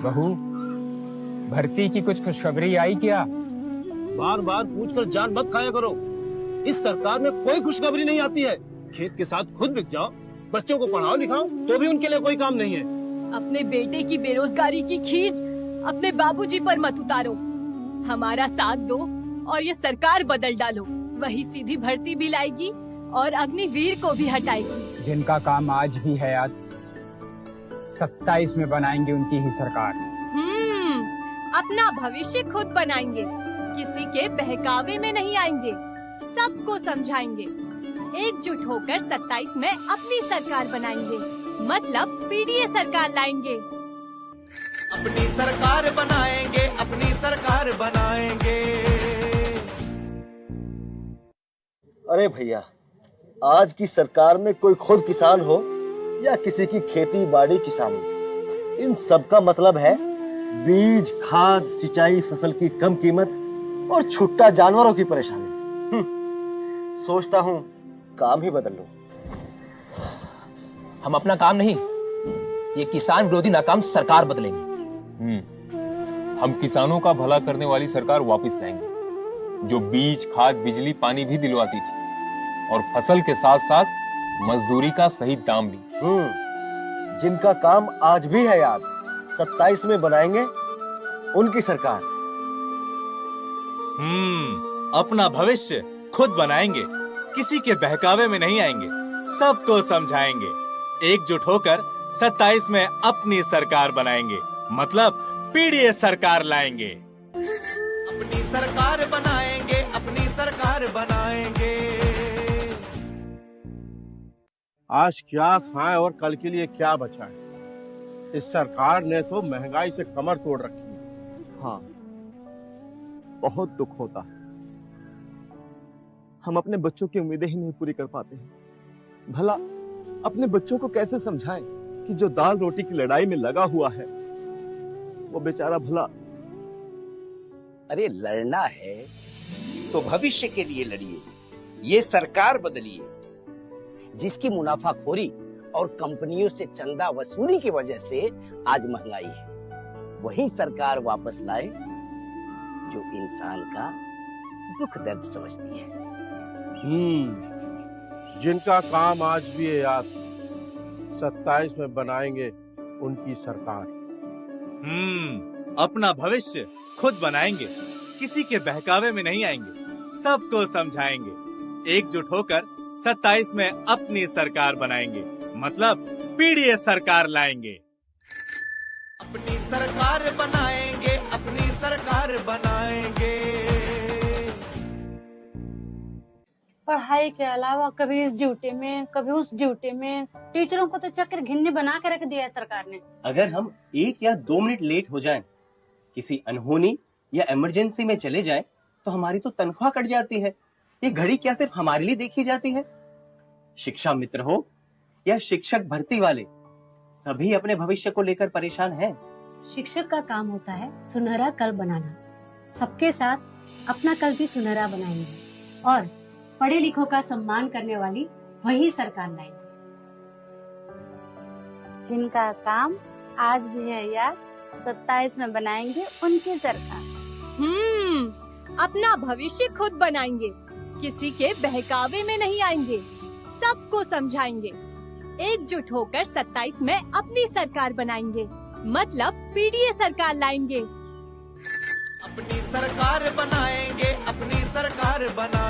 बहू, भर्ती की कुछ खुशखबरी आई क्या? बार बार पूछकर जान मत खाया करो। इस सरकार में कोई खुशखबरी नहीं आती है। खेत के साथ खुद बिक जाओ, बच्चों को पढ़ाओ लिखाओ, तो भी उनके लिए कोई काम नहीं है। अपने बेटे की बेरोजगारी की खींच अपने बाबूजी पर मत उतारो। हमारा साथ दो और ये सरकार बदल डालो। वही सीधी भर्ती भी लाएगी और अग्निवीर को भी हटाएगी। जिनका काम आज भी है याद, 27 में बनाएंगे उनकी ही सरकार। अपना भविष्य खुद बनाएंगे, किसी के बहकावे में नहीं आएंगे, सबको समझाएंगे। एकजुट होकर 27 में अपनी सरकार बनाएंगे, मतलब पीडीए सरकार लाएंगे। अपनी सरकार बनाएंगे, अपनी सरकार बनाएंगे। अरे भैया, आज की सरकार में कोई खुद किसान हो या किसी की खेती बाड़ी किसानी, इन सब का मतलब है बीज, खाद, सिंचाई, फसल की कम कीमत और छुट्टा जानवरों की परेशानी। सोचता हूँ काम ही बदल लो। हम अपना काम नहीं, ये किसान विरोधी नाकाम सरकार बदलेंगे। हम किसानों का भला करने वाली सरकार वापस लाएंगे, जो बीज, खाद, बिजली, पानी भी दिलवाती थी और फसल के साथ साथ मजदूरी का सही दाम भी। जिनका काम आज भी है याद, 27 में बनाएंगे उनकी सरकार। अपना भविष्य खुद बनाएंगे, किसी के बहकावे में नहीं आएंगे, सबको समझाएंगे। एकजुट होकर 27 में अपनी सरकार बनाएंगे, मतलब पीडीए सरकार लाएंगे। अपनी सरकार बनाएंगे, अपनी सरकार बनाएंगे। आज क्या खाएं और कल के लिए क्या बचाएं? इस सरकार ने तो महंगाई से कमर तोड़ रखी है। हाँ, बहुत दुख होता है। हम अपने बच्चों की उम्मीदें ही नहीं पूरी कर पाते हैं। भला अपने बच्चों को कैसे समझाएं कि जो दाल रोटी की लड़ाई में लगा हुआ है वो बेचारा भला। अरे लड़ना है तो भविष्य के लिए लड़िए, ये सरकार बदलिए। जिसकी मुनाफाखोरी और कंपनियों से चंदा वसूली की वजह से आज महंगाई है, वही सरकार वापस लाए जो इंसान का दुख दर्द समझती है। जिनका काम आज भी है याद, 27 में बनाएंगे उनकी सरकार। अपना भविष्य खुद बनाएंगे, किसी के बहकावे में नहीं आएंगे, सबको समझाएंगे। एकजुट होकर 27 में अपनी सरकार बनाएंगे, मतलब पीडीए सरकार लाएंगे। अपनी सरकार बनाएंगे, अपनी सरकार बनाएंगे। पढ़ाई के अलावा कभी इस ड्यूटी में, कभी उस ड्यूटी में, टीचरों को तो चक्कर घिन्नी बना के रख दिया है सरकार ने। अगर हम 1 या 2 मिनट लेट हो जाएं, किसी अनहोनी या इमरजेंसी में चले जाएं, तो हमारी तो तनख्वाह कट जाती है। ये घड़ी क्या सिर्फ हमारे लिए देखी जाती है? शिक्षा मित्र हो या शिक्षक भर्ती वाले, सभी अपने भविष्य को लेकर परेशान हैं। शिक्षक का काम होता है सुनहरा कल बनाना। सबके साथ अपना कल भी सुनहरा बनाएंगे और पढ़े लिखों का सम्मान करने वाली वही सरकार लाएंगे। जिनका काम आज भी है याद, 27 में बनाएंगे उनकी सरकार। अपना भविष्य खुद बनाएंगे, किसी के बहकावे में नहीं आएंगे, सबको समझाएंगे। एकजुट होकर 27 में अपनी सरकार बनाएंगे, मतलब पीडीए सरकार लाएंगे। अपनी सरकार बनाएंगे, अपनी सरकार बनाएंगे।